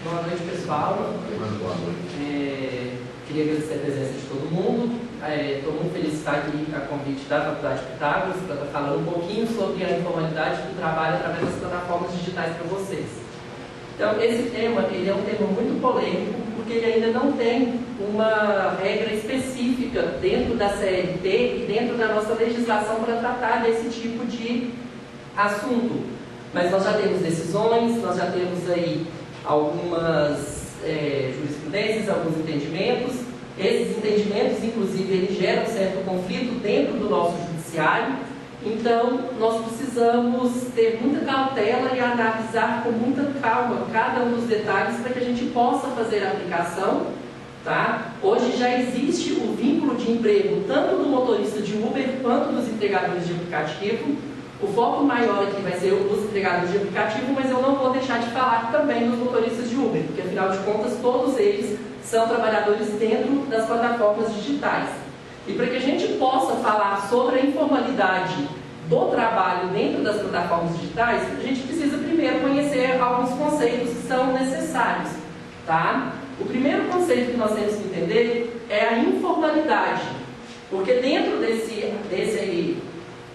Boa noite, pessoal. Boa noite. Queria agradecer a presença de todo mundo. Estou muito feliz de estar aqui a convite da Faculdade de Pitágoras para estar falando um pouquinho sobre a informalidade do trabalho através das plataformas digitais para vocês. Então, esse tema ele é um tema muito polêmico, porque ele ainda não tem uma regra específica dentro da CLT e dentro da nossa legislação para tratar desse tipo de assunto. Mas nós já temos decisões, nós já temos aí algumas jurisprudências, alguns entendimentos. Esses entendimentos, inclusive, eles geram certo conflito dentro do nosso judiciário. Então, nós precisamos ter muita cautela e analisar com muita calma cada um dos detalhes para que a gente possa fazer a aplicação. Tá? Hoje já existe o vínculo de emprego tanto do motorista de Uber quanto dos entregadores de aplicativo. O foco maior aqui vai ser os entregadores de aplicativo, mas eu não vou deixar de falar também dos motoristas de Uber, porque afinal de contas todos eles são trabalhadores dentro das plataformas digitais. E para que a gente possa falar sobre a informalidade do trabalho dentro das plataformas digitais, a gente precisa primeiro conhecer alguns conceitos que são necessários. Tá? O primeiro conceito que nós temos que entender é a informalidade, porque dentro desse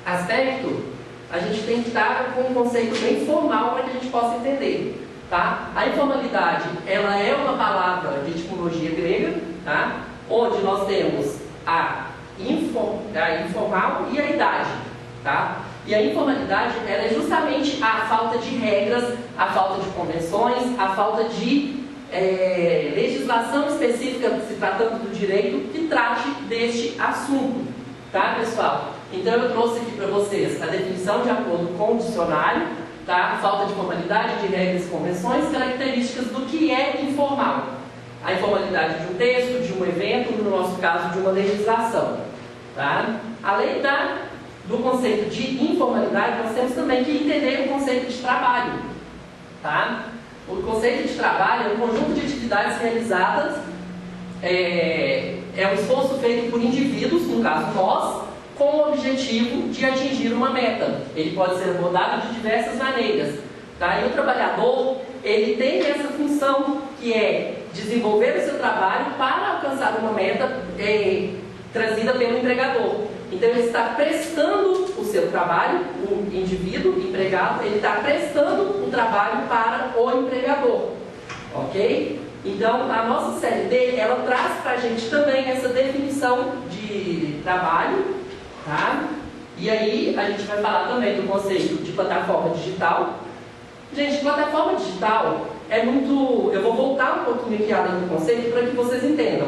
aspecto, a gente tem que estar com um conceito bem formal para que a gente possa entender. Tá? A informalidade, ela é uma palavra de etimologia grega, tá? Onde nós temos a informal e a idade. Tá? E a informalidade, ela é justamente a falta de regras, a falta de convenções, a falta de legislação específica, se tratando do direito, que trate deste assunto. Tá, pessoal? Então eu trouxe aqui para vocês a definição de acordo com o dicionário, tá? Falta de formalidade, de regras e convenções, características do que é informal. A informalidade de um texto, de um evento, no nosso caso de uma legislação. Tá? Além do conceito de informalidade, nós temos também que entender o conceito de trabalho. Tá? O conceito de trabalho é um conjunto de atividades realizadas, é um esforço feito por indivíduos, no caso nós, com o objetivo de atingir uma meta. Ele pode ser abordado de diversas maneiras. Tá? E o trabalhador, ele tem essa função que é desenvolver o seu trabalho para alcançar uma meta trazida pelo empregador. Então ele está prestando o seu trabalho, o indivíduo, o empregado, ele está prestando o trabalho para o empregador. Ok? Então a nossa CLT, ela traz para a gente também essa definição de trabalho. Tá? E aí a gente vai falar também do conceito de plataforma digital. Gente, plataforma digital é muito... Eu vou voltar um pouquinho aqui além do conceito para que vocês entendam.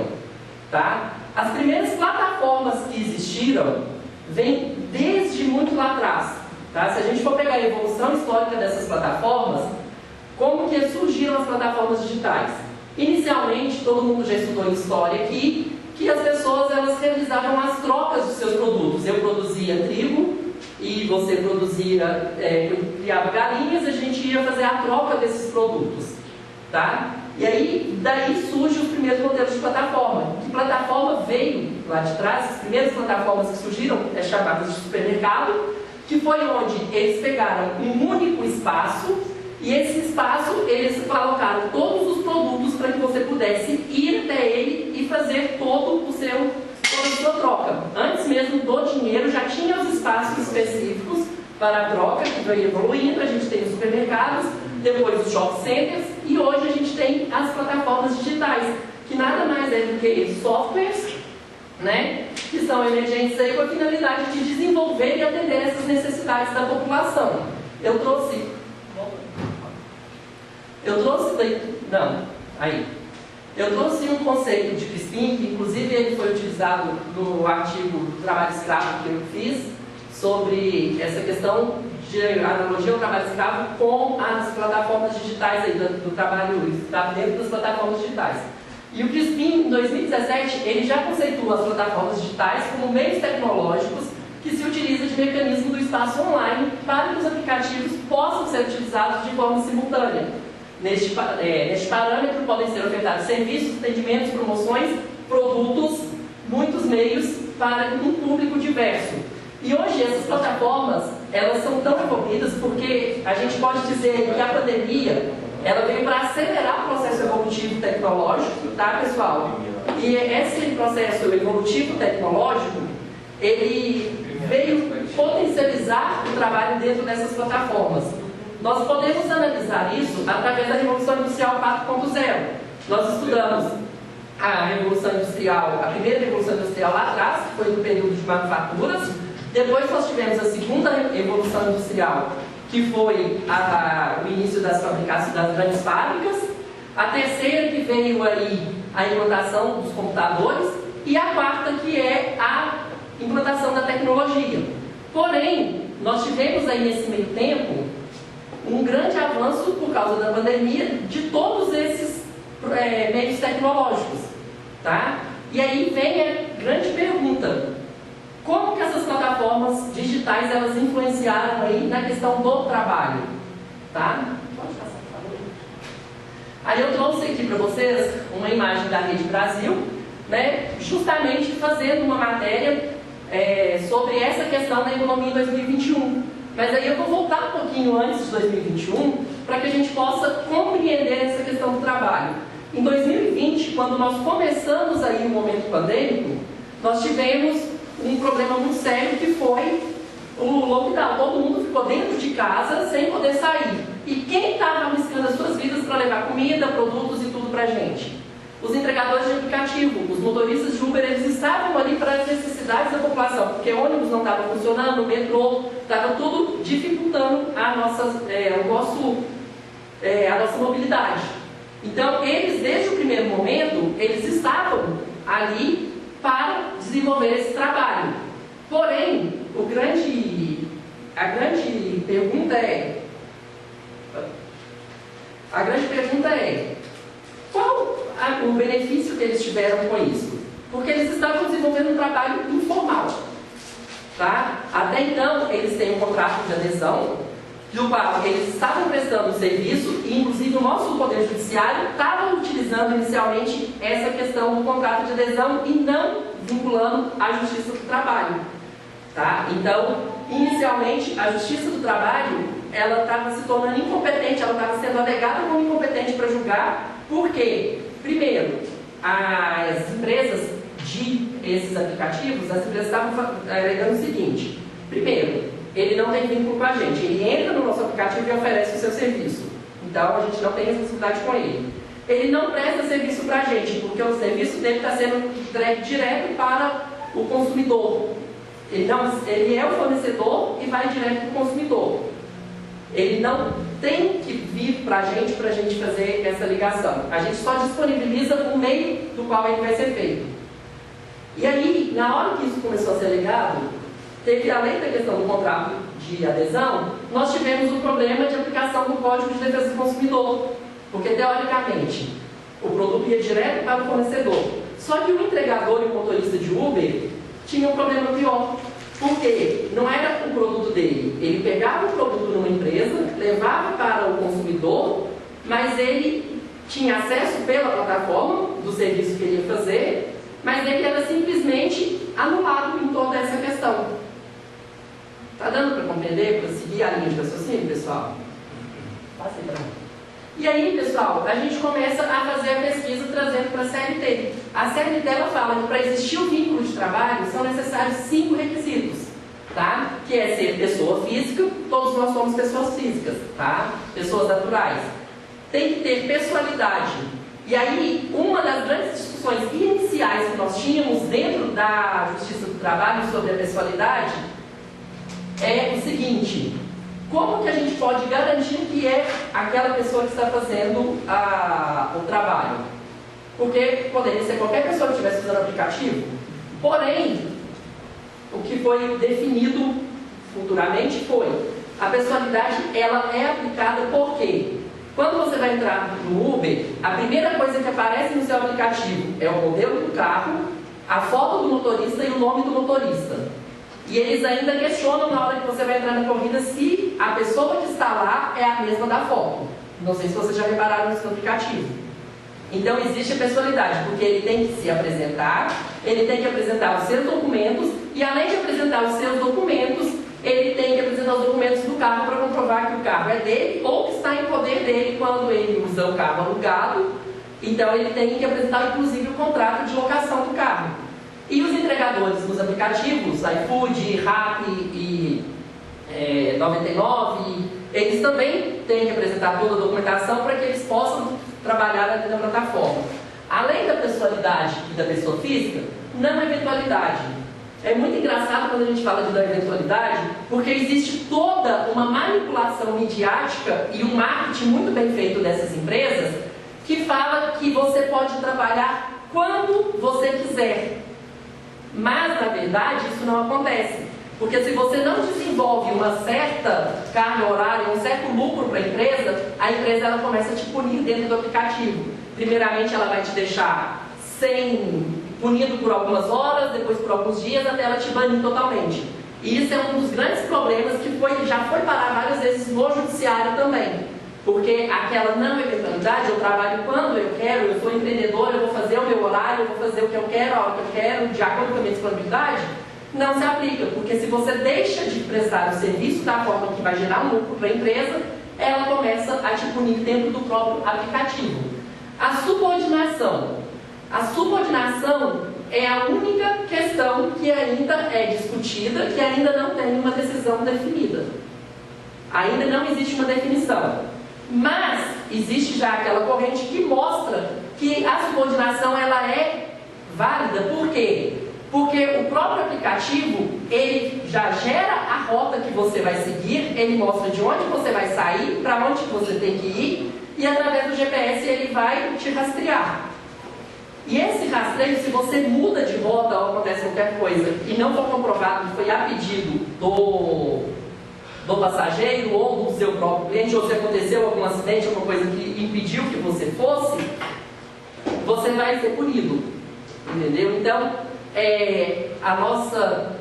Tá? As primeiras plataformas que existiram vêm desde muito lá atrás. Tá? Se a gente for pegar a evolução histórica dessas plataformas, como que surgiram as plataformas digitais? Inicialmente, todo mundo já estudou em história aqui, que as pessoas elas realizavam as trocas dos seus produtos. Eu produzia trigo e você produzia, criava galinhas, a gente ia fazer a troca desses produtos. Tá? E aí, daí surgem os primeiros modelos de plataforma. Que plataforma veio lá de trás, as primeiras plataformas que surgiram, chamadas de supermercado, que foi onde eles pegaram um único espaço, e esse espaço eles colocaram todos os produtos para que você pudesse ir até ele e fazer toda a sua troca. Antes mesmo do dinheiro já tinha os espaços específicos para a troca, que veio evoluindo. A gente tem os supermercados, depois os shopping centers, e hoje a gente tem as plataformas digitais, que nada mais é do que softwares, né, que são emergentes aí com a finalidade de desenvolver e atender essas necessidades da população. Eu trouxe um conceito de Crispin, que inclusive ele foi utilizado no artigo do trabalho escravo que eu fiz, sobre essa questão de analogia ao trabalho escravo com as plataformas digitais aí, do trabalho dentro das plataformas digitais. E o Crispin, em 2017, ele já conceitua as plataformas digitais como meios tecnológicos que se utiliza de mecanismo do espaço online para que os aplicativos possam ser utilizados de forma simultânea. Neste parâmetro podem ser ofertados serviços, atendimentos, promoções, produtos, muitos meios para um público diverso. E hoje essas plataformas, elas são tão evoluídas porque a gente pode dizer que a pandemia, ela veio para acelerar o processo tecnológico, tá, pessoal? E esse processo evolutivo tecnológico, ele veio potencializar o trabalho dentro dessas plataformas. Nós podemos analisar isso através da Revolução Industrial 4.0. Nós estudamos a Revolução Industrial, a primeira Revolução Industrial lá atrás, que foi no período de manufaturas. Depois nós tivemos a segunda Revolução Industrial, que foi o início das fabricações das grandes fábricas. A terceira, que veio aí a implantação dos computadores. E a quarta, que é a implantação da tecnologia. Porém, nós tivemos aí nesse meio tempo um grande avanço por causa da pandemia de todos esses meios tecnológicos, tá? E aí vem a grande pergunta: como que essas plataformas digitais elas influenciaram aí na questão do trabalho, tá? Pode passar, por favor. Aí eu trouxe aqui para vocês uma imagem da Rede Brasil, né? Justamente fazendo uma matéria sobre essa questão da economia em 2021. Mas aí eu vou voltar um pouquinho antes de 2021 para que a gente possa compreender essa questão do trabalho. Em 2020, quando nós começamos aí o momento pandêmico, nós tivemos um problema muito sério que foi o lockdown. Todo mundo ficou dentro de casa sem poder sair. E quem estava arriscando as suas vidas para levar comida, produtos e tudo para a gente? Os entregadores de aplicativo, os motoristas de Uber, eles estavam ali para as necessidades da população, porque ônibus não estava funcionando, o metrô, estava tudo dificultando a nossa mobilidade. Então, eles, desde o primeiro momento, eles estavam ali para desenvolver esse trabalho. Porém, a grande pergunta é qual o benefício que eles tiveram com isso? Porque eles estavam desenvolvendo um trabalho informal, tá? Até então, eles têm um contrato de adesão, no qual eles estavam prestando serviço, e inclusive o nosso Poder Judiciário estava utilizando inicialmente essa questão do contrato de adesão e não vinculando à Justiça do Trabalho, tá? Então, inicialmente, a Justiça do Trabalho, ela estava se tornando incompetente, ela estava sendo alegada como incompetente para julgar. Por quê? Primeiro, as empresas esses aplicativos, as empresas estavam alegando o seguinte: primeiro, ele não tem vínculo com a gente, ele entra no nosso aplicativo e oferece o seu serviço, então a gente não tem responsabilidade com ele. Ele não presta serviço para a gente, porque o serviço dele está sendo entregue direto para o consumidor. Ele é o fornecedor e vai direto para o consumidor. Ele não tem que vir para a gente fazer essa ligação. A gente só disponibiliza o meio do qual ele vai ser feito. E aí, na hora que isso começou a ser ligado, teve, além da questão do contrato de adesão, nós tivemos um problema de aplicação do Código de Defesa do Consumidor. Porque, teoricamente, o produto ia direto para o fornecedor. Só que o entregador e o motorista de Uber tinham um problema pior. Porque não era o produto dele. Ele pegava o produto numa empresa, levava para o consumidor, mas ele tinha acesso pela plataforma do serviço que ele ia fazer, mas ele era simplesmente anulado em toda essa questão. Está dando para compreender, para seguir a linha de raciocínio, pessoal? Passei para mim. E aí, pessoal, a gente começa a fazer a pesquisa trazendo para a CLT. A CLT ela fala que para existir o vínculo de trabalho são necessários 5 requisitos, tá? Que é ser pessoa física, todos nós somos pessoas físicas, tá? Pessoas naturais. Tem que ter pessoalidade. E aí, uma das grandes discussões iniciais que nós tínhamos dentro da Justiça do Trabalho sobre a pessoalidade é o seguinte: como que a gente pode garantir que é aquela pessoa que está fazendo o trabalho? Porque poderia ser qualquer pessoa que estivesse usando o aplicativo. Porém, o que foi definido futuramente foi: a pessoalidade ela é aplicada por quê? Quando você vai entrar no Uber, a primeira coisa que aparece no seu aplicativo é o modelo do carro, a foto do motorista e o nome do motorista. E eles ainda questionam na hora que você vai entrar na corrida se a pessoa que está lá é a mesma da foto. Não sei se vocês já repararam isso no aplicativo. Então existe a pessoalidade, porque ele tem que se apresentar, ele tem que apresentar os seus documentos, e além de apresentar os seus documentos, ele tem que apresentar os documentos do carro para comprovar que o carro é dele ou que está em poder dele quando ele usa o carro alugado Então ele tem que apresentar inclusive o contrato de locação do carro. E os entregadores dos aplicativos, iFood, Rappi e 99, eles também têm que apresentar toda a documentação para que eles possam trabalhar ali na plataforma. Além da pessoalidade e da pessoa física, não eventualidade. É muito engraçado quando a gente fala de eventualidade, porque existe toda uma manipulação midiática e um marketing muito bem feito dessas empresas que fala que você pode trabalhar quando você quiser. Mas, na verdade, isso não acontece. Porque se você não desenvolve uma certa carga horária, um certo lucro para a empresa ela começa a te punir dentro do aplicativo. Primeiramente, ela vai te deixar punido por algumas horas, depois por alguns dias, até ela te banir totalmente. E isso é um dos grandes problemas que já foi parar várias vezes no judiciário também. Porque aquela não eventualidade, eu trabalho quando eu quero, eu sou empreendedor, eu vou fazer o meu horário, eu vou fazer o que eu quero, a hora que eu quero, de acordo com a minha disponibilidade, não se aplica. Porque se você deixa de prestar o serviço da forma que vai gerar um lucro para a empresa, ela começa a te punir dentro do próprio aplicativo. A subordinação. A subordinação é a única questão que ainda é discutida, que ainda não tem uma decisão definida. Ainda não existe uma definição. Mas existe já aquela corrente que mostra que a subordinação ela é válida. Por quê? Porque o próprio aplicativo, ele já gera a rota que você vai seguir, ele mostra de onde você vai sair, para onde você tem que ir, e através do GPS ele vai te rastrear. E esse rastreio, se você muda de rota ou acontece qualquer coisa e não for comprovado que foi a pedido do passageiro ou do seu próprio cliente, ou se aconteceu algum acidente, alguma coisa que impediu que você fosse, você vai ser punido. Entendeu? Então, a nossa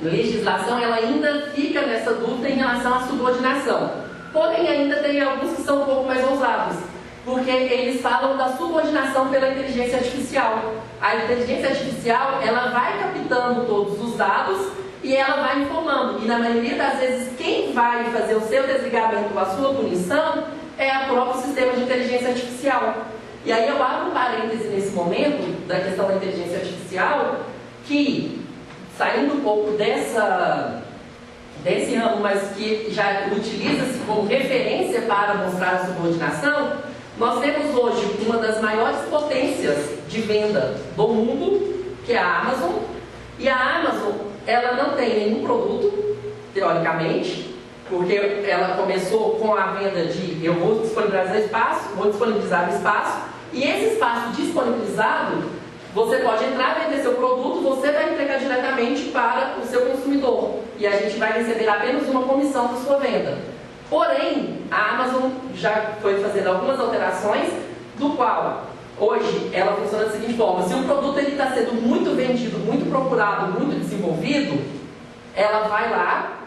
legislação ela ainda fica nessa dúvida em relação à subordinação. Porém, ainda tem alguns que são um pouco mais ousados, porque eles falam da subordinação pela inteligência artificial. A inteligência artificial ela vai captando todos os dados e ela vai informando. E na maioria das vezes, quem vai fazer o seu desligamento, a sua punição, é o próprio sistema de inteligência artificial. E aí eu abro um parêntese nesse momento, da questão da inteligência artificial, que, saindo um pouco desse ramo, mas que já utiliza-se como referência para mostrar a subordinação, nós temos hoje uma das maiores potências de venda do mundo, que é a Amazon. E a Amazon, ela não tem nenhum produto, teoricamente, porque ela começou com a venda de eu vou disponibilizar o espaço, e esse espaço disponibilizado, você pode entrar, vender seu produto, você vai entregar diretamente para o seu consumidor, e a gente vai receber apenas uma comissão da sua venda. Porém, a Amazon já foi fazendo algumas alterações, do qual hoje ela funciona da seguinte forma: se um produto está sendo muito vendido, muito procurado, muito desenvolvido, ela vai lá,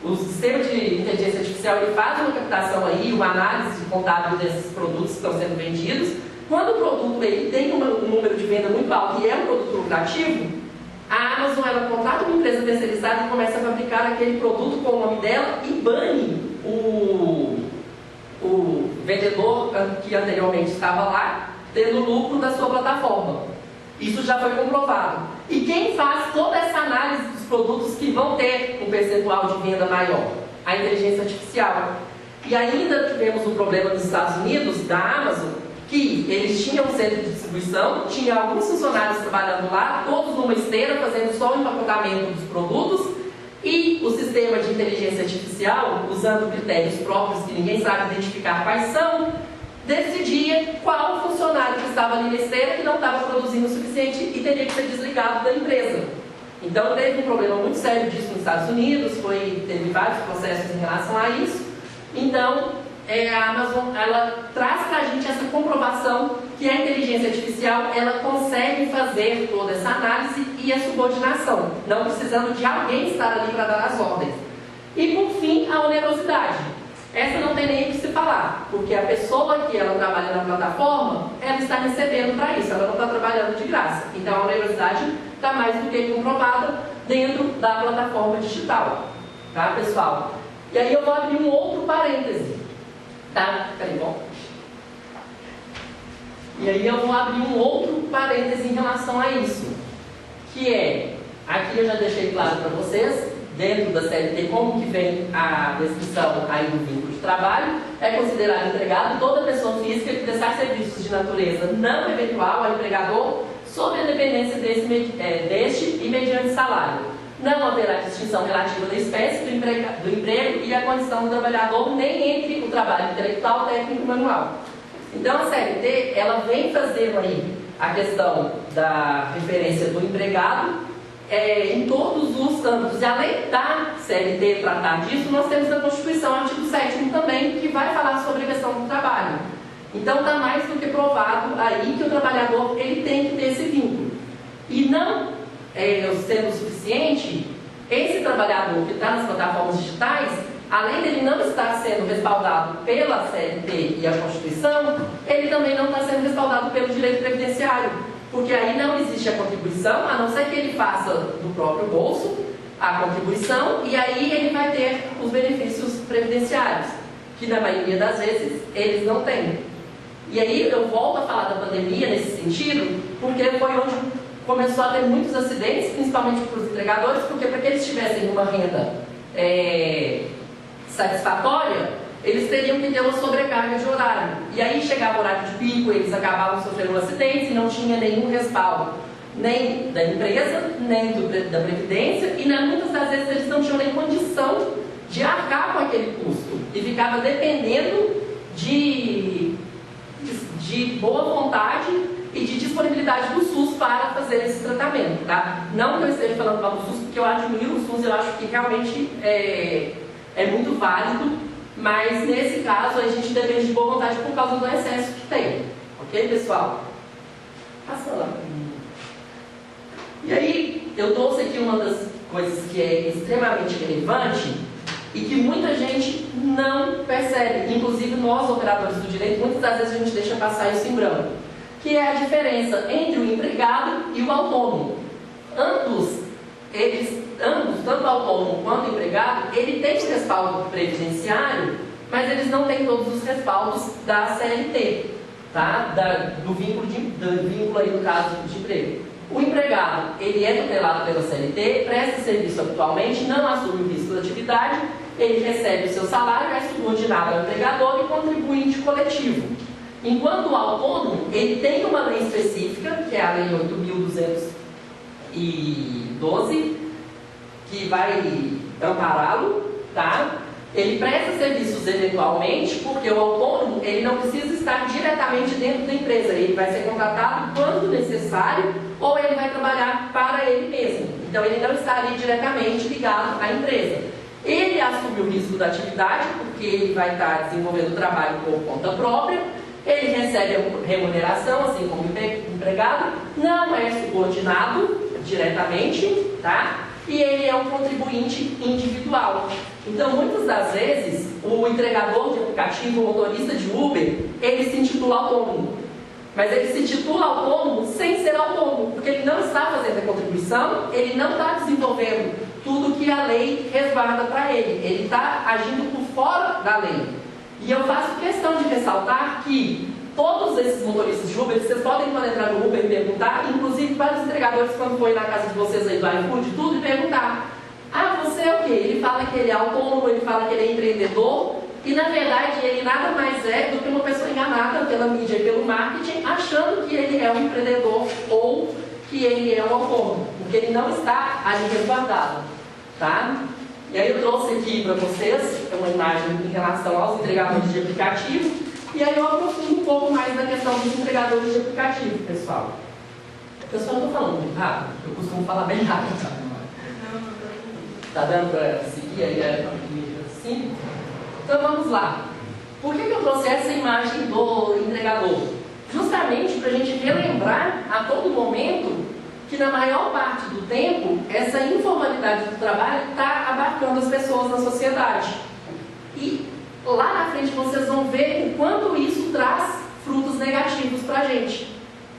o sistema de inteligência artificial ele faz uma captação aí, uma análise contábil desses produtos que estão sendo vendidos. Quando o produto ele tem um número de venda muito alto e é um produto lucrativo, a Amazon ela contrata uma empresa terceirizada e começa a fabricar aquele produto com o nome dela e bane o vendedor que anteriormente estava lá, tendo lucro da sua plataforma. Isso já foi comprovado. E quem faz toda essa análise dos produtos que vão ter um percentual de venda maior? A inteligência artificial. E ainda tivemos um problema nos Estados Unidos, da Amazon, que eles tinham um centro de distribuição, tinha alguns funcionários trabalhando lá, todos numa esteira, fazendo só o empacotamento dos produtos, e o sistema de inteligência artificial, usando critérios próprios que ninguém sabe identificar quais são, decidia qual funcionário que estava ali na esteira que não estava produzindo o suficiente e teria que ser desligado da empresa. Então teve um problema muito sério disso nos Estados Unidos, teve vários processos em relação a isso. Então a Amazon ela traz para a gente essa comprovação que a inteligência artificial ela consegue fazer toda essa análise e a subordinação, não precisando de alguém estar ali para dar as ordens. E por fim, a onerosidade. Essa não tem nem o que se falar, porque a pessoa que ela trabalha na plataforma, ela está recebendo para isso, ela não está trabalhando de graça. Então a onerosidade está mais do que comprovada dentro da plataforma digital. Tá, pessoal? E aí eu vou abrir um outro parêntese. Tá? Peraí, bom. E aí eu vou abrir um outro parêntese em relação a isso, que é, aqui eu já deixei claro para vocês, dentro da CLT, como que vem a descrição aí do vínculo de trabalho. É considerado empregado toda pessoa física que prestar serviços de natureza não eventual ao empregador, sob a dependência deste e mediante salário. Não haverá distinção relativa da espécie do emprego e a condição do trabalhador, nem entre o trabalho intelectual, técnico e manual. Então a CLT, ela vem fazendo aí a questão da referência do empregado em todos os âmbitos. E além da CLT tratar disso, nós temos na Constituição o artigo 7º também, que vai falar sobre a questão do trabalho. Então está mais do que provado aí que o trabalhador ele tem que ter esse vínculo. E não sendo suficiente, esse trabalhador que está nas plataformas digitais, além dele não estar sendo respaldado pela CLT e a Constituição, ele também não está sendo respaldado pelo direito previdenciário, porque aí não existe a contribuição, a não ser que ele faça do próprio bolso a contribuição, e aí ele vai ter os benefícios previdenciários, que na maioria das vezes eles não têm. E aí eu volto a falar da pandemia nesse sentido, porque foi onde começou a ter muitos acidentes, principalmente para os entregadores, porque para que eles tivessem uma renda satisfatória, eles teriam que ter uma sobrecarga de horário. E aí chegava o horário de pico, eles acabavam sofrendo um acidente e não tinha nenhum respaldo, nem da empresa, nem da Previdência, e muitas das vezes eles não tinham nem condição de arcar com aquele custo. E ficava dependendo de boa vontade e de disponibilidade do SUS para fazer esse tratamento, tá? Não que eu esteja falando mal do SUS, porque eu admiro o SUS, eu acho que realmente é muito válido, mas nesse caso a gente depende de boa vontade por causa do excesso que tem. Ok, pessoal? Passa lá. E aí, eu trouxe aqui uma das coisas que é extremamente relevante e que muita gente não percebe, inclusive nós, operadores do direito, muitas das vezes a gente deixa passar isso em branco, que é a diferença entre o empregado e o autônomo. Ambos, tanto o autônomo quanto o empregado, ele tem o respaldo previdenciário, mas eles não têm todos os respaldos da CLT, tá? Do vínculo aí no caso de emprego. O empregado, ele é tutelado pela CLT, presta serviço habitualmente, não assume o risco da atividade, ele recebe o seu salário, é subordinado ao empregador e contribuinte coletivo. Enquanto o autônomo, ele tem uma lei específica, que é a Lei 8.212, que vai ampará-lo, tá? Ele presta serviços eventualmente, porque o autônomo, ele não precisa estar diretamente dentro da empresa, ele vai ser contratado quando necessário, ou ele vai trabalhar para ele mesmo. Então ele não está ali diretamente ligado à empresa. Ele assume o risco da atividade, porque ele vai estar desenvolvendo o trabalho por conta própria, ele recebe a remuneração, assim como empregado, não é subordinado diretamente, tá? E ele é um contribuinte individual. Então, muitas das vezes, o entregador de aplicativo, o motorista de Uber, ele se intitula autônomo. Mas ele se intitula autônomo sem ser autônomo, porque ele não está fazendo a contribuição, ele não está desenvolvendo tudo que a lei resguarda para ele. Ele está agindo por fora da lei. E eu faço questão de ressaltar que todos esses motoristas de Uber, vocês podem quando entrar no Uber e perguntar, inclusive para os entregadores quando foi na casa de vocês aí do iFood, tudo, e perguntar: ah, você é o quê? Ele fala que ele é autônomo, ele fala que ele é empreendedor, e na verdade ele nada mais é do que uma pessoa enganada pela mídia e pelo marketing, achando que ele é um empreendedor ou que ele é um autônomo, porque ele não está ali resguardado, tá? E aí eu trouxe aqui para vocês uma imagem em relação aos entregadores de aplicativo, e aí eu aprofundo um pouco mais da questão dos entregadores de aplicativo, pessoal. Pessoal, eu estou falando muito rápido, eu costumo falar bem rápido. Tá dando para seguir aí assim? Então vamos lá. Por que eu trouxe essa imagem do entregador? Justamente para a gente relembrar a todo momento que na maior parte do tempo, essa informalidade do trabalho está abarcando as pessoas na sociedade. E lá na frente vocês vão ver o quanto isso traz frutos negativos para a gente.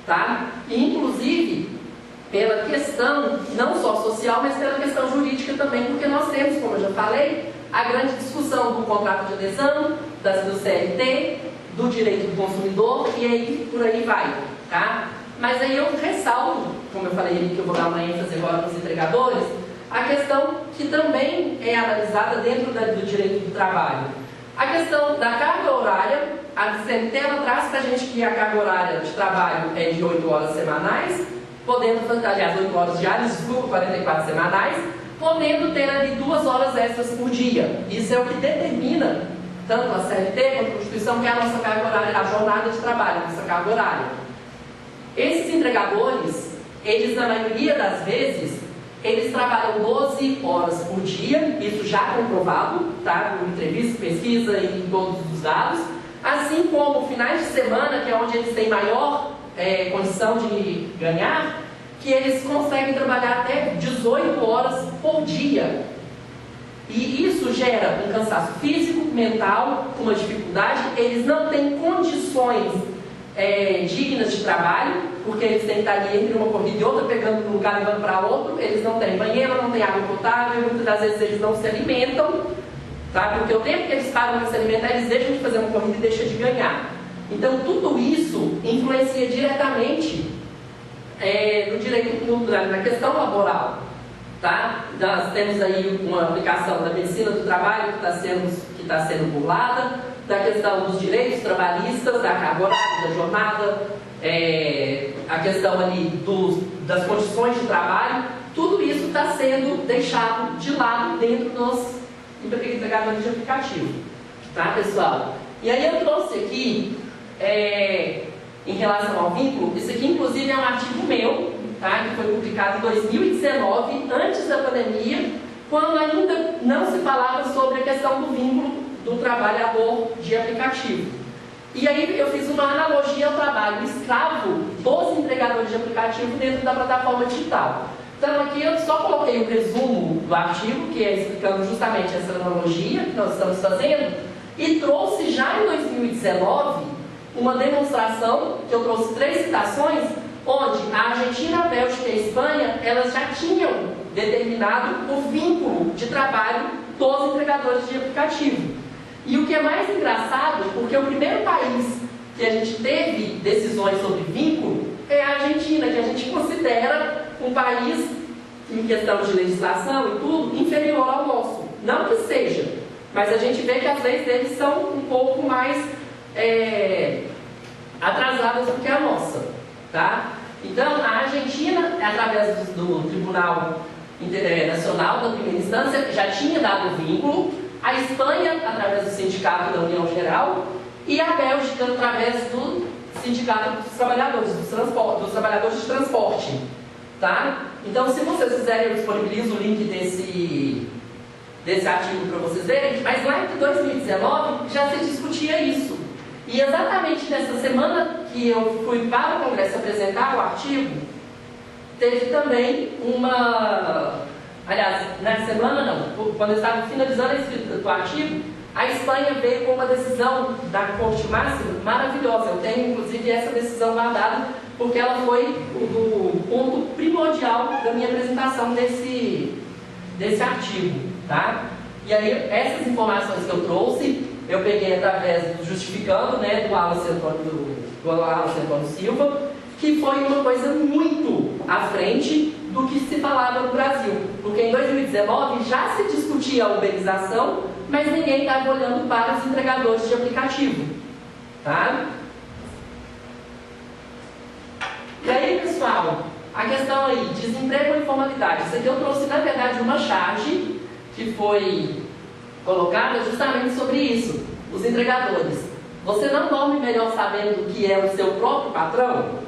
Tá? E, inclusive, pela questão, não só social, mas pela questão jurídica também, porque nós temos, como eu já falei, a grande discussão do contrato de adesão, do CLT, do direito do consumidor e aí por aí vai, tá? Mas aí eu ressalto, como eu falei que eu vou dar uma ênfase agora nos entregadores, a questão que também é analisada dentro do direito do trabalho. A questão da carga horária, a Centela traz para a gente que a carga horária de trabalho é de 8 horas semanais, podendo, aliás, 8 horas diárias, desculpa, 44 semanais, podendo ter ali 2 horas extras por dia. Isso é o que determina, tanto a CLT quanto a Constituição, que é a nossa carga horária, a jornada de trabalho, a nossa carga horária. Esses entregadores, eles na maioria das vezes, eles trabalham 12 horas por dia, isso já comprovado, tá? Por entrevista, pesquisa e todos os dados, assim como finais de semana, que é onde eles têm maior condição de ganhar, que eles conseguem trabalhar até 18 horas por dia. E isso gera um cansaço físico, mental, uma dificuldade, eles não têm condições dignas de trabalho, porque eles têm que estar ali entre uma corrida e outra, pegando um lugar e levando para outro, eles não têm banheiro, não têm água potável, muitas das vezes eles não se alimentam, tá? Porque o tempo que eles param para se alimentar, eles deixam de fazer uma corrida e deixam de ganhar. Então tudo isso influencia diretamente no direito, na questão laboral, tá? Nós temos aí uma aplicação da medicina do trabalho que está sendo burlada, da questão dos direitos trabalhistas, da carga horária, da jornada, a questão ali das condições de trabalho, tudo isso está sendo deixado de lado dentro dos entregadores de aplicativo, tá, pessoal? E aí eu trouxe aqui, em relação ao vínculo, isso aqui inclusive é um artigo meu, tá, que foi publicado em 2019, antes da pandemia, quando ainda não se falava sobre a questão do vínculo do trabalhador de aplicativo. E aí eu fiz uma analogia ao trabalho escravo dos entregadores de aplicativo dentro da plataforma digital. Então aqui eu só coloquei um resumo do artigo, que é explicando justamente essa analogia que nós estamos fazendo, e trouxe já em 2019 uma demonstração, que eu trouxe 3 citações, onde a Argentina, a Bélgica e a Espanha, elas já tinham determinado o vínculo de trabalho dos entregadores de aplicativo. E o que é mais engraçado, porque o primeiro país que a gente teve decisões sobre vínculo é a Argentina, que a gente considera um país, em questão de legislação e tudo, inferior ao nosso. Não que seja, mas a gente vê que as leis deles são um pouco mais atrasadas do que a nossa, tá? Então, a Argentina, através do Tribunal Internacional da primeira instância, já tinha dado vínculo, a Espanha, através do Sindicato da União Geral, e a Bélgica, através do Sindicato dos Trabalhadores, dos Trabalhadores de Transporte, tá? Então, se vocês quiserem, eu disponibilizo o link desse artigo para vocês verem, mas lá em 2019 já se discutia isso. E exatamente nessa semana que eu fui para o Congresso apresentar o artigo, teve também aliás, na semana não, quando eu estava finalizando a escrita do artigo, a Espanha veio com uma decisão da Corte Máxima maravilhosa. Eu tenho inclusive essa decisão guardada, porque ela foi o ponto primordial da minha apresentação desse artigo, tá? E aí, essas informações que eu trouxe, eu peguei através do justificando, né, do Wallace Antônio Silva, que foi uma coisa muito à frente do que se falava no Brasil. Porque em 2019 já se discutia a uberização, mas ninguém estava olhando para os entregadores de aplicativo, tá? E aí, pessoal, a questão aí, desemprego e informalidade. Isso aqui eu trouxe, na verdade, uma charge que foi colocada justamente sobre isso. Os entregadores. Você não dorme melhor sabendo o que é o seu próprio patrão?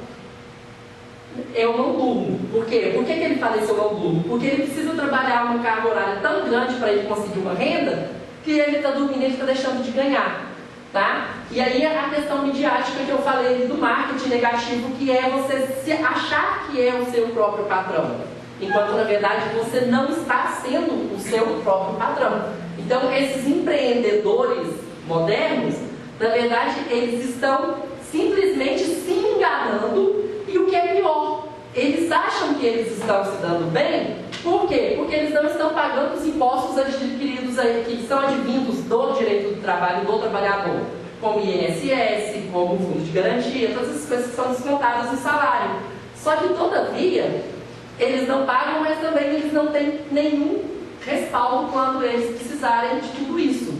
Eu não durmo. Por quê? Por que ele fala isso, eu não durmo? Porque ele precisa trabalhar uma carga horária tão grande para ele conseguir uma renda, que ele está dormindo e ele está deixando de ganhar. Tá? E aí a questão midiática que eu falei do marketing negativo, que é você se achar que é o seu próprio patrão, enquanto na verdade você não está sendo o seu próprio patrão. Então esses empreendedores modernos, na verdade eles estão simplesmente se enganando, e o que é pior, eles acham que eles estão se dando bem. Por quê? Porque eles não estão pagando os impostos adquiridos aí, que são advindos do direito do trabalho do trabalhador. como INSS, como fundo de garantia, todas essas coisas que são descontadas do salário. Só que, todavia, eles não pagam, mas também eles não têm nenhum respaldo quando eles precisarem de tudo isso.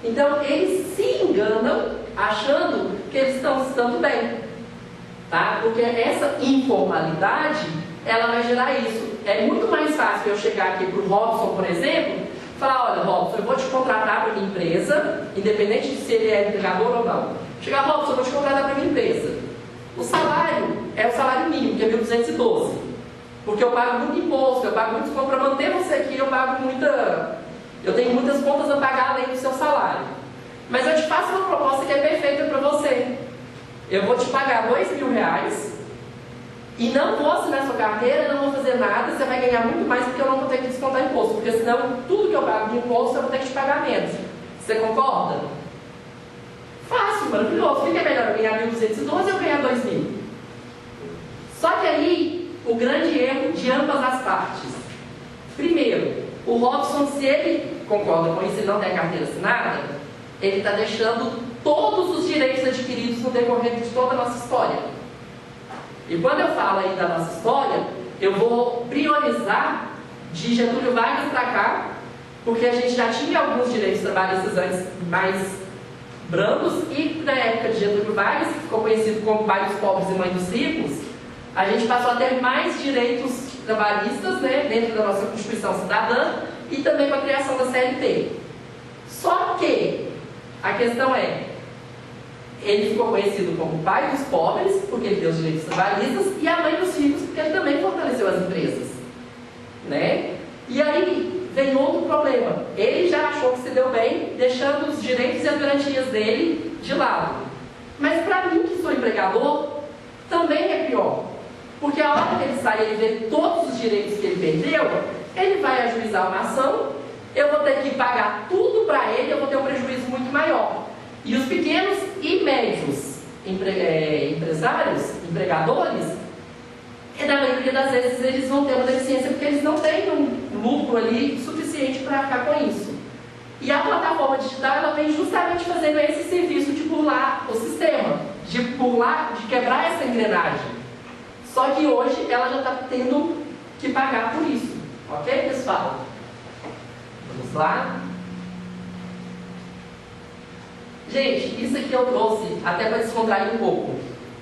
Então, eles se enganam achando que eles estão se dando bem, tá? Porque essa informalidade, ela vai gerar isso. É muito mais fácil eu chegar aqui para o Robson, por exemplo, falar: olha, Robson, eu vou te contratar para a minha empresa, independente de se ele é entregador ou não. Chegar: Robson, eu vou te contratar para a minha empresa. O salário é o salário mínimo, que é 1.212. Porque eu pago muito imposto, eu pago muito desconto. Para manter você aqui, eu tenho muitas contas a pagar além do seu salário. Mas eu te faço uma proposta que é perfeita para você. Eu vou te pagar R$2.000 e não vou assinar sua carteira, não vou fazer nada. Você vai ganhar muito mais porque eu não vou ter que descontar imposto. Porque senão, tudo que eu pago de imposto, eu vou ter que te pagar menos. Você concorda? Fácil, maravilhoso. Fica melhor eu ganhar 1.212 e eu ganhar 2.000. Só que aí, o grande erro de ambas as partes. Primeiro, o Robson, se ele concorda com isso e não tem a carteira assinada, ele está deixando todos os direitos adquiridos no decorrer de toda a nossa história. E quando eu falo aí da nossa história, eu vou priorizar de Getúlio Vargas para cá, porque a gente já tinha alguns direitos trabalhistas antes mais brandos, e na época de Getúlio Vargas, que ficou conhecido como pai dos pobres e mãe dos ricos, a gente passou a ter mais direitos trabalhistas, né, dentro da nossa Constituição Cidadã, e também com a criação da CLT. Só que a questão é, ele ficou conhecido como pai dos pobres, porque ele deu os direitos trabalhistas, e a mãe dos ricos, porque ele também fortaleceu as empresas, né? E aí vem outro problema. Ele já achou que se deu bem, deixando os direitos e as garantias dele de lado. Mas para mim, que sou empregador, também é pior. Porque a hora que ele sai, ele vê todos os direitos que ele perdeu, ele vai ajuizar uma ação, eu vou ter que pagar tudo para ele, eu vou ter um prejuízo muito maior. E os pequenos e médios empresários, empregadores, na maioria das vezes eles vão ter uma deficiência porque eles não têm um lucro ali suficiente para arcar com isso. E a plataforma digital, ela vem justamente fazendo esse serviço de burlar o sistema, de quebrar essa engrenagem. Só que hoje ela já está tendo que pagar por isso. Ok, pessoal? Vamos lá? Gente, isso aqui eu trouxe até para descontrair um pouco.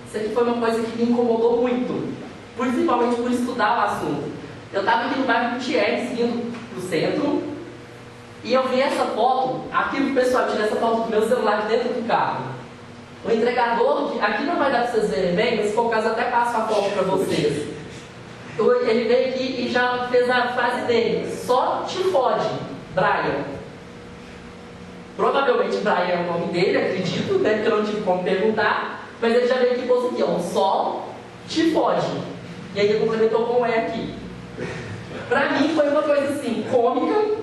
Isso aqui foi uma coisa que me incomodou muito, principalmente por estudar o assunto. Eu estava aqui no bairro Gutierrez, indo para o centro, e eu vi essa foto. Aqui o pessoal tira essa foto do meu celular de dentro do carro. O entregador, aqui não vai dar para vocês verem bem, mas se for o caso, até passo a foto para vocês. Ele veio aqui e já fez a frase dele: só te fode, Brian. Provavelmente Brian é o nome dele, acredito, né, porque eu não tive como perguntar, mas ele já veio aqui e pôs aqui, ó, só te fode. E aí ele complementou com é aqui. Pra mim foi uma coisa assim, cômica,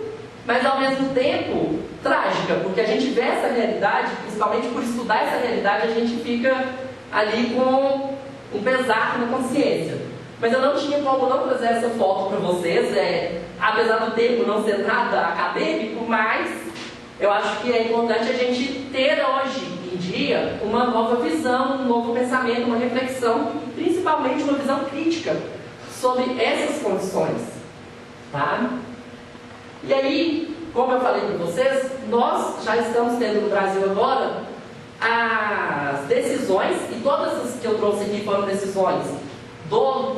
mas ao mesmo tempo trágica, porque a gente vê essa realidade, principalmente por estudar essa realidade, a gente fica ali com um pesar na consciência. Mas eu não tinha como não trazer essa foto para vocês, apesar do termo não ser nada acadêmico, mas eu acho que é importante a gente ter hoje em dia uma nova visão, um novo pensamento, uma reflexão, e principalmente uma visão crítica sobre essas condições, tá? E aí, como eu falei para vocês, nós já estamos tendo no Brasil agora as decisões, e todas as que eu trouxe aqui foram decisões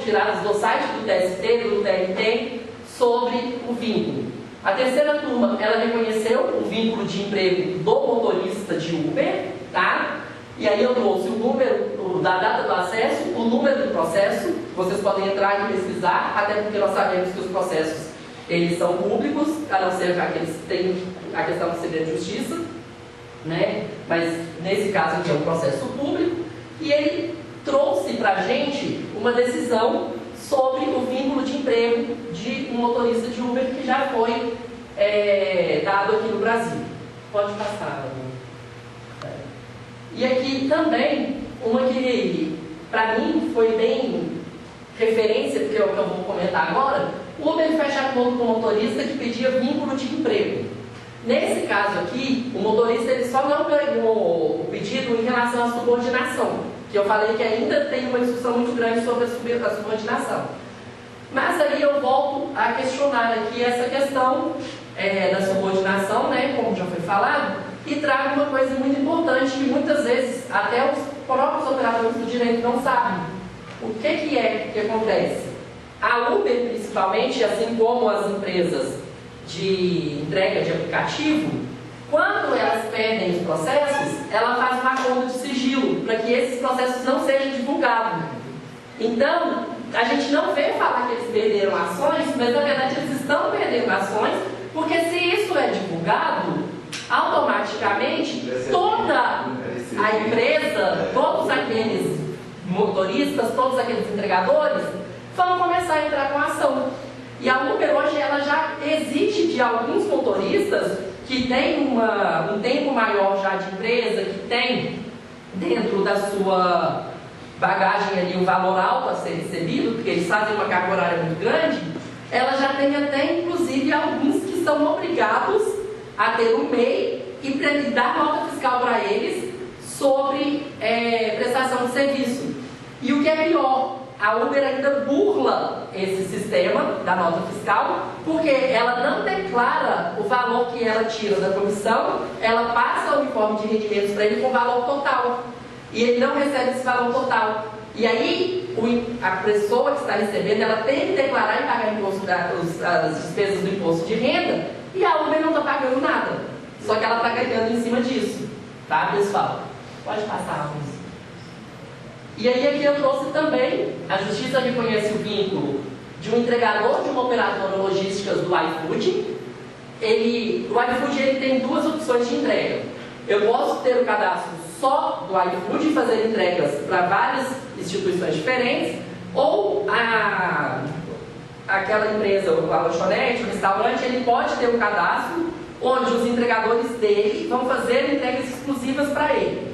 tiradas do site do TST, do TRT, sobre o vínculo. A terceira turma, ela reconheceu o vínculo de emprego do motorista de Uber, tá? E aí eu trouxe o número da data do acesso, o número do processo. Vocês podem entrar e pesquisar, até porque nós sabemos que os processos, eles são públicos, a não ser já que eles têm a questão do segredo de justiça, né? Mas nesse caso aqui é um processo público, e ele trouxe para a gente uma decisão sobre o vínculo de emprego de um motorista de Uber que já foi dado aqui no Brasil. Pode passar. E aqui também, uma que para mim foi bem referência, porque é o que eu vou comentar agora. O Uber fecha acordo com o motorista que pedia vínculo de emprego. Nesse caso aqui, o motorista ele só não ganhou o pedido em relação à subordinação, que eu falei que ainda tem uma discussão muito grande sobre a subordinação. Mas aí eu volto a questionar aqui essa questão da subordinação, né, como já foi falado, e trago uma coisa muito importante que muitas vezes até os próprios operadores do direito não sabem. O que acontece? A Uber, principalmente, assim como as empresas de entrega de aplicativo, quando elas perdem os processos, ela faz um acordo de sigilo para que esses processos não sejam divulgados. Então, a gente não vê falar que eles perderam ações, mas na verdade eles estão perdendo ações, porque se isso é divulgado, automaticamente toda a empresa, todos aqueles motoristas, todos aqueles entregadores vão começar a entrar com ação. E a Uber hoje ela já exige de alguns motoristas que têm um tempo maior já de empresa, que tem dentro da sua bagagem ali um valor alto a ser recebido, porque eles fazem uma carga horária muito grande, ela já tem até inclusive alguns que são obrigados a ter um MEI e dar nota fiscal para eles sobre prestação de serviço. E o que é pior, a Uber ainda burla esse sistema da nota fiscal, porque ela não declara o valor que ela tira da comissão, ela passa o informe de rendimentos para ele com valor total, e ele não recebe esse valor total. E aí, a pessoa que está recebendo, ela tem que declarar e pagar imposto as despesas do imposto de renda, e a Uber não está pagando nada, só que ela está ganhando em cima disso, tá, pessoal? Pode passar, Ramos. E aí aqui eu trouxe também, a Justiça reconhece o vínculo de um entregador de uma operadora logística do iFood. O iFood ele tem duas opções de entrega. Eu posso ter o cadastro só do iFood e fazer entregas para várias instituições diferentes, ou aquela empresa, a lanchonete, o restaurante, ele pode ter um cadastro onde os entregadores dele vão fazer entregas exclusivas para ele.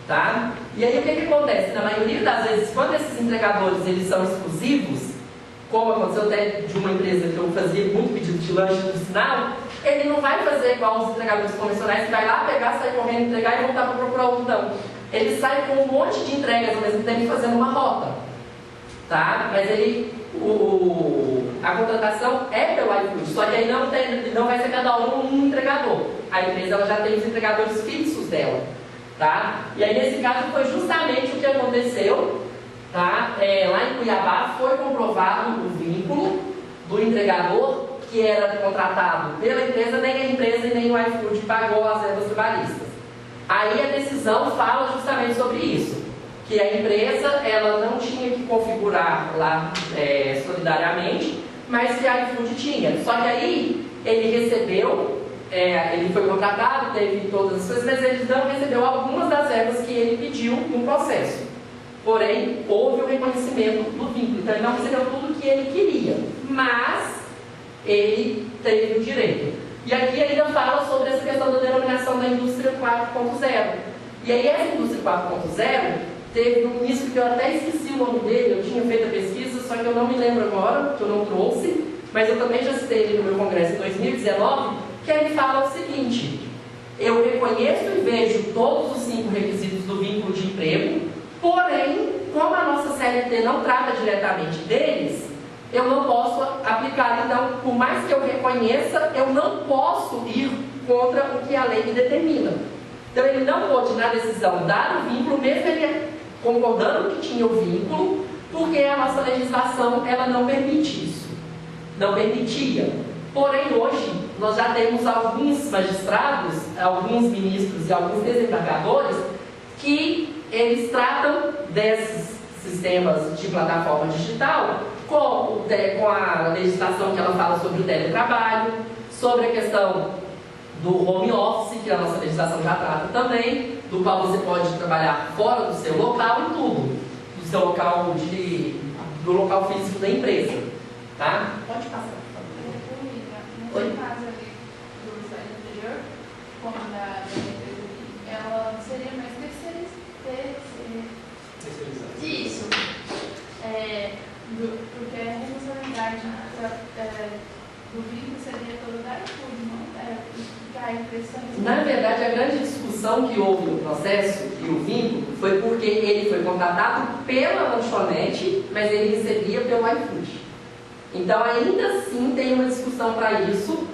Tá? E aí o que acontece? Na maioria das vezes, quando esses entregadores eles são exclusivos, como aconteceu até de uma empresa que eu fazia muito pedido de lanche no sinal, ele não vai fazer igual os entregadores convencionais, que vai lá pegar, sair correndo, entregar e voltar para procurar outro, não. Ele sai com um monte de entregas ao mesmo tempo fazendo uma rota. Tá? Mas a contratação é pelo iFood, só que aí não vai ser cada um entregador. A empresa ela já tem os entregadores fixos dela. Tá? E aí nesse caso foi justamente o que aconteceu, tá? Lá em Cuiabá foi comprovado o vínculo do entregador que era contratado pela empresa, nem a empresa e nem o iFood pagou as verbas trabalhistas. Aí a decisão fala justamente sobre isso, que a empresa ela não tinha que configurar lá solidariamente, mas que a iFood tinha. Só que aí ele recebeu, ele foi contratado, teve todas as coisas, mas ele não recebeu algumas das verbas que ele pediu no processo. Porém, houve o reconhecimento do vínculo, então ele não recebeu tudo o que ele queria, mas ele teve o direito. E aqui ainda fala sobre essa questão da denominação da indústria 4.0. E aí essa indústria 4.0 teve um ministro que eu até esqueci o nome dele, eu tinha feito a pesquisa, só que eu não me lembro agora, que eu não trouxe, mas eu também já citei ele no meu congresso em 2019, que ele fala o seguinte: eu reconheço e vejo todos os 5 requisitos do vínculo de emprego, porém, como a nossa CLT não trata diretamente deles, eu não posso aplicar. Então, por mais que eu reconheça, eu não posso ir contra o que a lei me determina. Então, ele não pôde, na decisão, dar o vínculo, mesmo ele concordando que tinha o vínculo, porque a nossa legislação ela não permite isso. Não permitia. Porém, hoje, nós já temos alguns magistrados, alguns ministros e alguns desembargadores que eles tratam desses sistemas de plataforma digital com a legislação que ela fala sobre o teletrabalho, sobre a questão do home office, que a nossa legislação já trata também, do qual você pode trabalhar fora do seu local e tudo, do seu local do local físico da empresa. Tá? Pode passar. No caso ali do slide anterior, como da empresa ali, ela seria mais terceirizada. Isso. Porque a responsabilidade do vínculo seria toda da iFood, não? para a impressão? Na verdade, a grande discussão que houve no processo e o vínculo foi porque ele foi contratado pela lanchonete, mas ele recebia pelo iFood. Então, ainda assim, tem uma discussão para isso,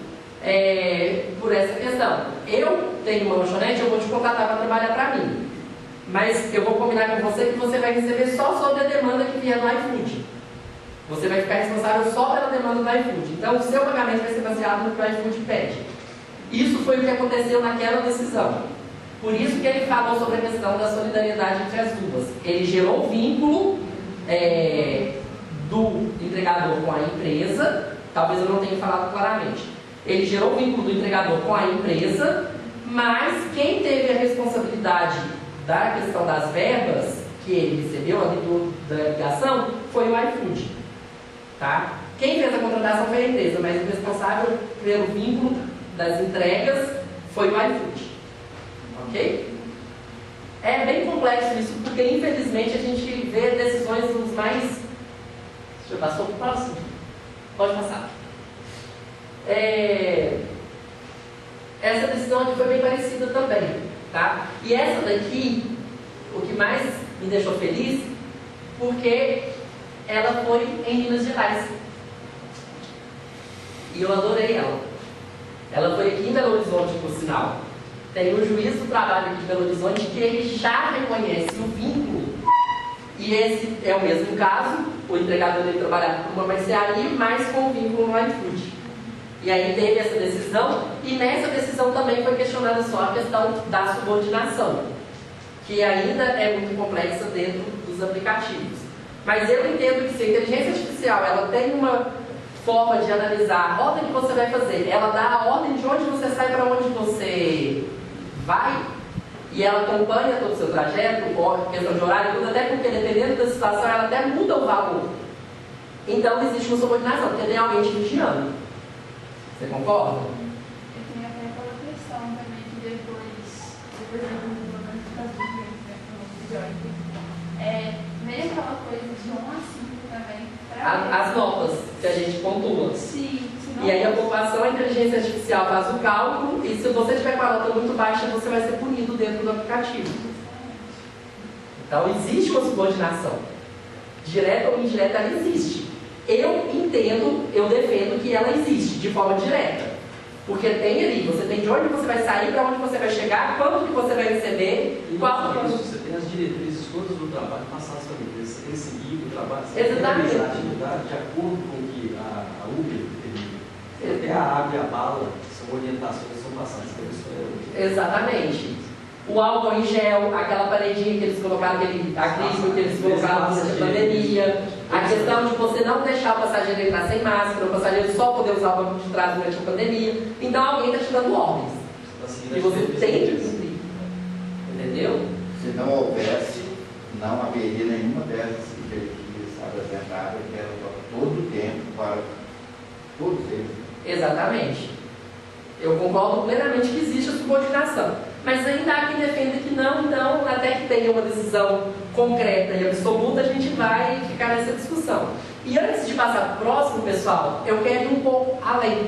por essa questão. Eu tenho uma lanchonete, eu vou te contratar para trabalhar para mim. Mas eu vou combinar com você que você vai receber só sobre a demanda que vier no iFood. Você vai ficar responsável só pela demanda do iFood. Então, o seu pagamento vai ser baseado no que o iFood pede. Isso foi o que aconteceu naquela decisão. Por isso que ele falou sobre a questão da solidariedade entre as duas. Ele gerou o vínculo do entregador com a empresa, talvez eu não tenha falado claramente. Ele gerou o vínculo do entregador com a empresa, mas quem teve a responsabilidade da questão das verbas que ele recebeu, da ligação, foi o iFood. Tá? Quem fez a contratação foi a empresa, mas o responsável pelo vínculo das entregas foi o iFood. Ok? É bem complexo isso, porque infelizmente a gente vê decisões dos mais... Deixa eu passar para o próximo. Pode passar. Essa decisão aqui foi bem parecida também. Tá? E essa daqui, o que mais me deixou feliz, porque ela foi em Minas Gerais. E eu adorei ela. Ela foi aqui em Belo Horizonte, por sinal. Tem um juiz do trabalho aqui de Belo Horizonte que ele já reconhece o vínculo. E esse é o mesmo caso, o entregador dele trabalhava com uma mercearia, mas com o vínculo no iFood. E aí teve essa decisão, e nessa decisão também foi questionada só a questão da subordinação, que ainda é muito complexa dentro dos aplicativos. Mas eu entendo que se a inteligência artificial ela tem uma forma de analisar a rota que você vai fazer, ela dá a ordem de onde você sai para onde você vai, e ela acompanha todo o seu trajeto, questão de horário, tudo, até porque dependendo da situação ela até muda o valor. Então existe uma subordinação, porque tem alguém te vigiando. Você concorda? Eu tenho até aquela questão também que depois meio aquela coisa de 1 a 5 também. As notas que a gente pontua. Sim. E aí a pontuação, a inteligência artificial faz o cálculo, e se você tiver com a nota muito baixa, você vai ser punido dentro do aplicativo. Então existe uma subordinação. Direta ou indireta, ela existe. Eu entendo, eu defendo que ela existe de forma direta. Porque tem ali, você tem de onde você vai sair, para onde você vai chegar, quanto que você vai receber, e qual é isso. Você tem as diretrizes todas do trabalho passadas para a empresa. Você tem que seguir o trabalho, você tem que realizar a atividade de acordo com o que a Uber tem. Até a água e a bala são orientações que são passadas para isso. Exatamente. O álcool em gel, aquela paredinha que eles colocaram, aquele acrílico que eles colocaram durante a pandemia, a questão de você não deixar o passageiro entrar sem máscara, o passageiro só poder usar o banco de trás durante a pandemia. Então alguém está te dando ordens. E você tem que cumprir. Entendeu? Se não houvesse, não haveria nenhuma dessas diretrizes apresentadas, que eram todo o tempo para todos eles. Exatamente. Eu concordo plenamente que existe a subordinação. Mas ainda há quem defenda que não, então, até que tenha uma decisão concreta e absoluta, a gente vai ficar nessa discussão. E antes de passar para o próximo, pessoal, eu quero ir um pouco além.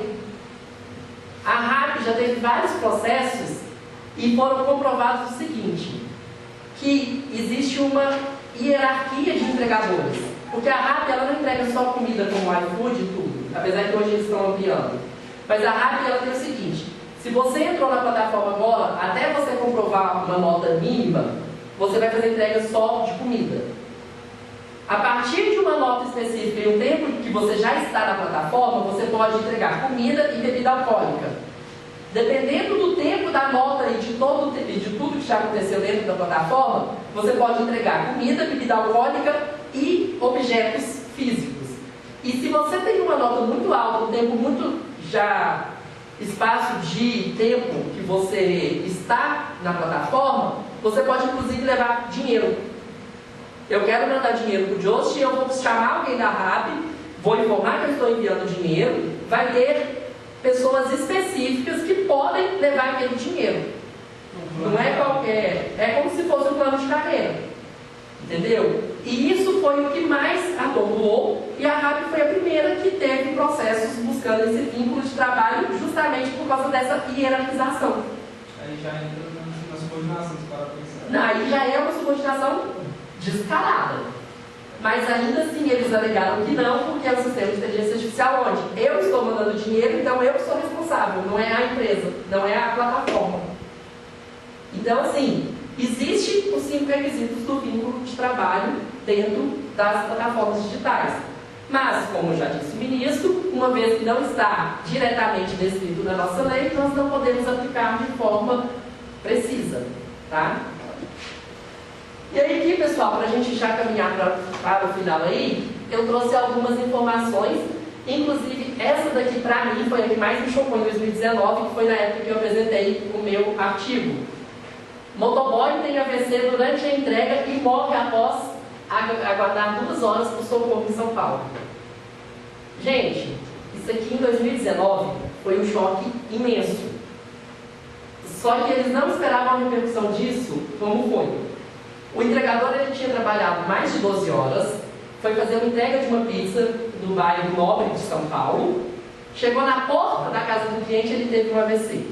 A RAP já teve vários processos e foram comprovados o seguinte, que existe uma hierarquia de entregadores. Porque a RAP ela não entrega só comida como o iFood e tudo, apesar que hoje eles estão ampliando. Mas a RAP ela tem o seguinte, se você entrou na plataforma agora, até você comprovar uma nota mínima, você vai fazer entrega só de comida. A partir de uma nota específica e um tempo que você já está na plataforma, você pode entregar comida e bebida alcoólica. Dependendo do tempo da nota e de tudo que já aconteceu dentro da plataforma, você pode entregar comida, bebida alcoólica e objetos físicos. E se você tem uma nota muito alta, um tempo muito já... espaço de tempo que você está na plataforma, você pode inclusive levar dinheiro. Eu quero mandar dinheiro para o Just, eu vou chamar alguém da RAP, vou informar que eu estou enviando dinheiro, vai ter pessoas específicas que podem levar aquele dinheiro. Não é qualquer, é como se fosse um plano de carreira. Entendeu? E isso foi o que mais doou, e a RAP foi a primeira que teve processos buscando esse vínculo de trabalho justamente por causa dessa hierarquização. Aí já entra na subordinação, se para pensar. Aí já é uma subordinação descarada. Mas ainda assim eles alegaram que não, porque é um sistema de inteligência artificial onde eu estou mandando dinheiro, então eu sou responsável, não é a empresa, não é a plataforma. Então, assim, existem os 5 requisitos do vínculo de trabalho dentro das plataformas digitais. Mas, como já disse o ministro, uma vez que não está diretamente descrito na nossa lei, nós não podemos aplicar de forma precisa, tá? E aí aqui, pessoal, para a gente já caminhar para o final aí, eu trouxe algumas informações, inclusive essa daqui para mim foi a que mais me chocou em 2019, que foi na época que eu apresentei o meu artigo. Motoboy tem AVC durante a entrega e morre após aguardar 2 horas por socorro em São Paulo. Gente, isso aqui em 2019 foi um choque imenso. Só que eles não esperavam a repercussão disso como foi. O entregador ele tinha trabalhado mais de 12 horas, foi fazer uma entrega de uma pizza no bairro Nobre de São Paulo, chegou na porta da casa do cliente e ele teve um AVC.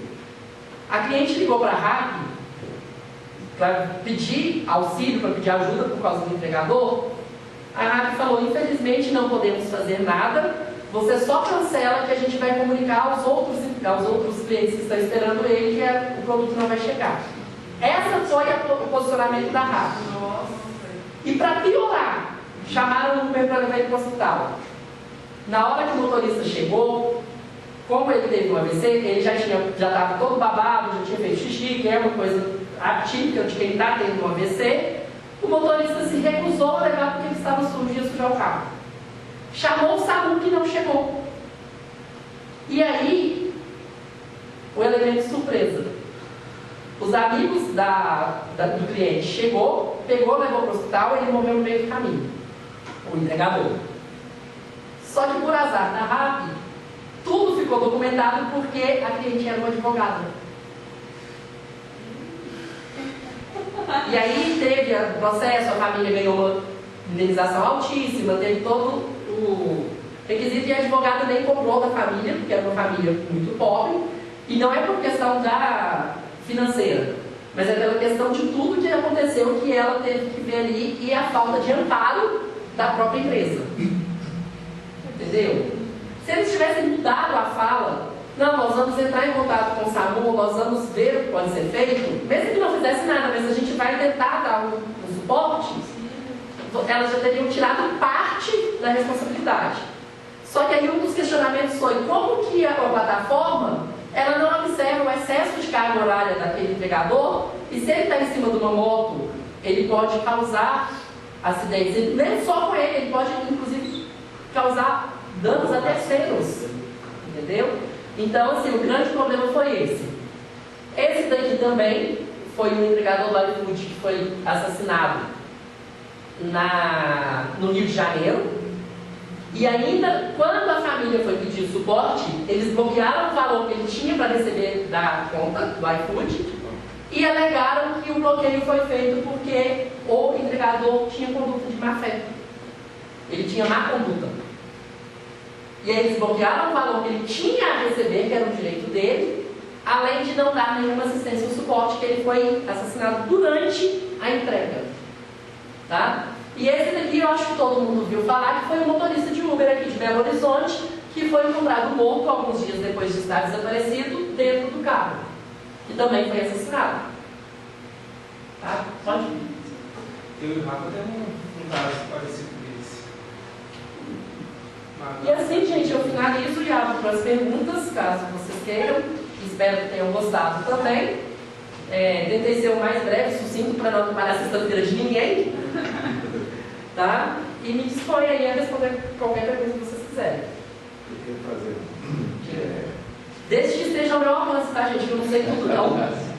A cliente ligou para a RAP para pedir auxílio, para pedir ajuda por causa do entregador. A RAP falou, infelizmente não podemos fazer nada, você só cancela que a gente vai comunicar aos outros clientes que estão esperando ele que o produto não vai chegar. Essa foi o posicionamento da RAP. E para piorar, chamaram o Uber para levar ele para o hospital. Na hora que o motorista chegou, como ele teve um AVC, ele já estava todo babado, já tinha feito xixi, que é uma coisa atípica de quem está tendo um AVC. O motorista se recusou a levar porque ele estava sujo e ia sujar o carro. Chamou o SAMU que não chegou. E aí, o elemento surpresa. Os amigos do cliente chegou, pegou, levou para o hospital e ele morreu no meio do caminho. O entregador. Só que por azar da RAP, tudo ficou documentado porque a cliente era uma advogada. E aí teve o processo, a família ganhou uma indenização altíssima, teve todo o requisito e a advogada nem cobrou da família, porque era uma família muito pobre, e não é por questão financeira, mas é pela questão de tudo que aconteceu que ela teve que ver ali e a falta de amparo da própria empresa. Entendeu? Se eles tivessem mudado a fala, não, nós vamos entrar em contato com o SAMU, nós vamos ver o que pode ser feito, mesmo que não fizesse nada, mas a gente vai tentar dar um suporte, elas já teriam tirado parte da responsabilidade. Só que aí um dos questionamentos foi como que a plataforma ela não observa o excesso de carga horária daquele entregador e se ele está em cima de uma moto, ele pode causar acidentes, e nem só com ele pode inclusive causar danos a terceiros, entendeu? Então, assim, o grande problema foi esse. Esse daqui também foi um entregador do iFood que foi assassinado no Rio de Janeiro. E ainda, quando a família foi pedir suporte, eles bloquearam o valor que ele tinha para receber da conta do iFood e alegaram que o bloqueio foi feito porque o entregador tinha conduta de má fé. Ele tinha má conduta. E aí eles bloquearam o valor que ele tinha a receber, que era o direito dele, além de não dar nenhuma assistência ou suporte, que ele foi assassinado durante a entrega. Tá? E esse daqui eu acho que todo mundo viu falar, que foi um motorista de Uber aqui de Belo Horizonte, que foi encontrado morto alguns dias depois de estar desaparecido dentro do carro, que também foi assassinado. Tá? Pode ir. Eu e o Rafa temos um caso parecido com esse. E assim, gente, eu finalizo e abro para as perguntas, caso vocês queiram. Espero que tenham gostado também. Tentei ser o mais breve, sucinto, para não tomar a sexta-feira de ninguém. Tá? E me disponha aí a responder qualquer pergunta que vocês quiserem. Eu quero fazer. Desde que esteja ao meu alcance, tá, gente? Eu não sei tudo, não.